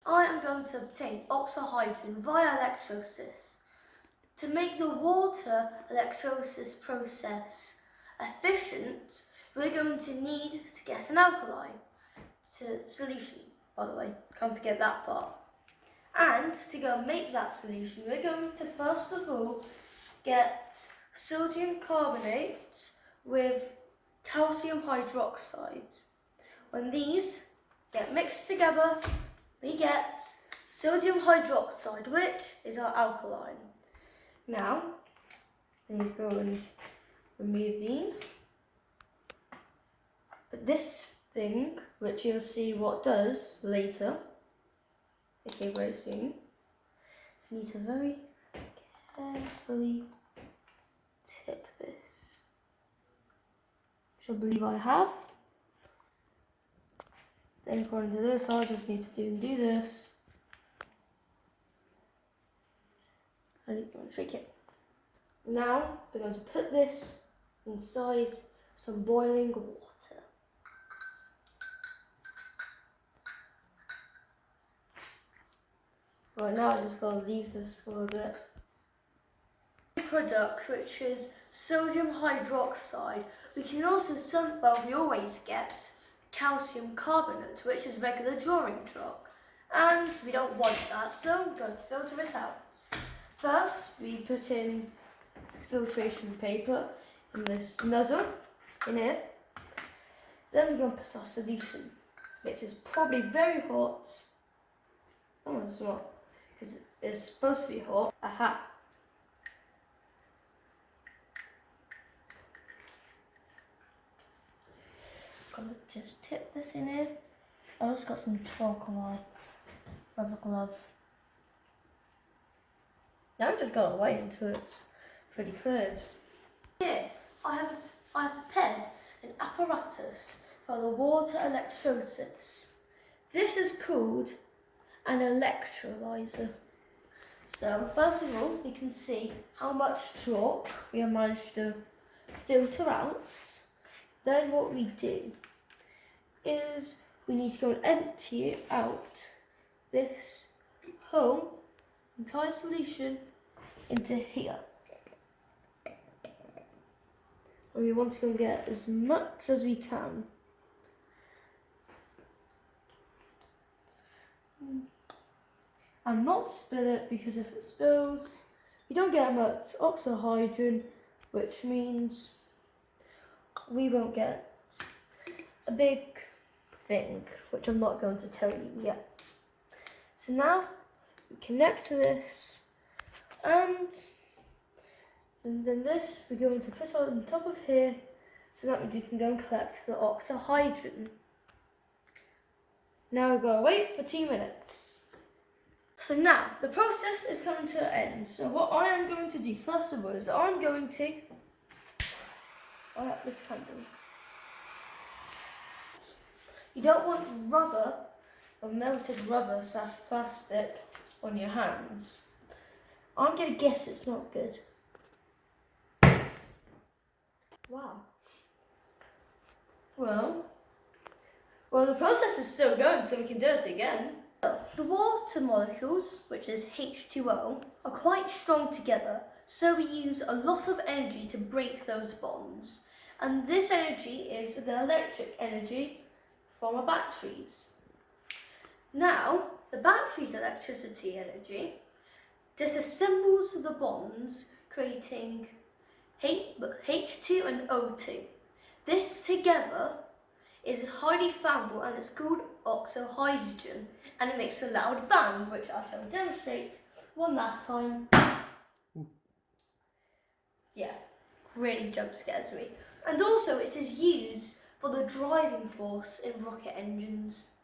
I am going to obtain oxyhydrogen via electrolysis. To make the water electrolysis process efficient, we're going to need to get an alkali solution, by the way, can't forget that part. And to go and make that solution, we're going to first of all get sodium carbonate with calcium hydroxide. When these get mixed together, we get sodium hydroxide, which is our alkaline. Now, we go and remove these. But this thing, which you'll see what does later, okay, very soon, so you need to very carefully tip this, which I believe I have. Then according to this, I just need to do this. And you're going to shake it. Now we're going to put this inside some boiling water. Right, now I'm just going to leave this for a bit. Product, which is sodium hydroxide. We can also we always get calcium carbonate, which is regular drawing chalk, and we don't want that, so we're going to filter it out. First, we put in filtration paper in this nozzle in here. Then we're going to put our solution, which is probably very hot. Oh, it's not, because it's supposed to be hot. Aha. I'm gonna just tip this in here. I also got some chalk on my rubber glove. Now I've just got away until it's fully cleared. Here I have prepared an apparatus for the water electrolysis. This is called an electrolyzer. So first of all, you can see how much chalk we have managed to filter out. Then what we do is we need to go and empty out this whole entire solution into here. And we want to go and get as much as we can. And not spill it, because if it spills, we don't get much oxyhydrogen, which means we won't get a big thing, which I'm not going to tell you yet. So now we connect to this, and then this we're going to put on top of here, so that we can go and collect the oxyhydrogen. Now we're going to wait for 2 minutes. So now the process is coming to an end. So what I am going to do first of all is I'm going to light up this candle. You don't want rubber or melted rubber / plastic on your hands. I'm going to guess it's not good. Wow. Well, the process is still going, so we can do it again. So, the water molecules, which is H2O, are quite strong together, so we use a lot of energy to break those bonds. And this energy is the electric energy from our batteries. Now, the battery's electricity energy disassembles the bonds, creating H2 and O2. This together is highly flammable and it's called oxyhydrogen, and it makes a loud bang, which I shall demonstrate one last time. Yeah, really jump scares me. And also it is used for the driving force in rocket engines.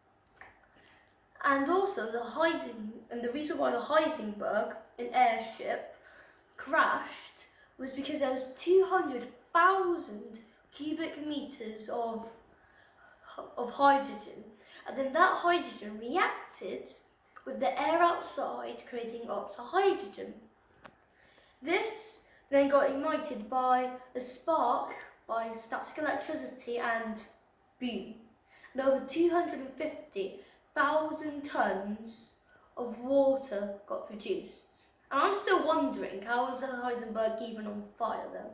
And also the reason why the Heisenberg, an airship, crashed was because there was 200,000 cubic meters of hydrogen, and then that hydrogen reacted with the air outside, creating oxyhydrogen. This then got ignited by a spark, by static electricity, and boom. And over 250 1,000 tons of water got produced. And I'm still wondering, how was Heisenberg even on fire then?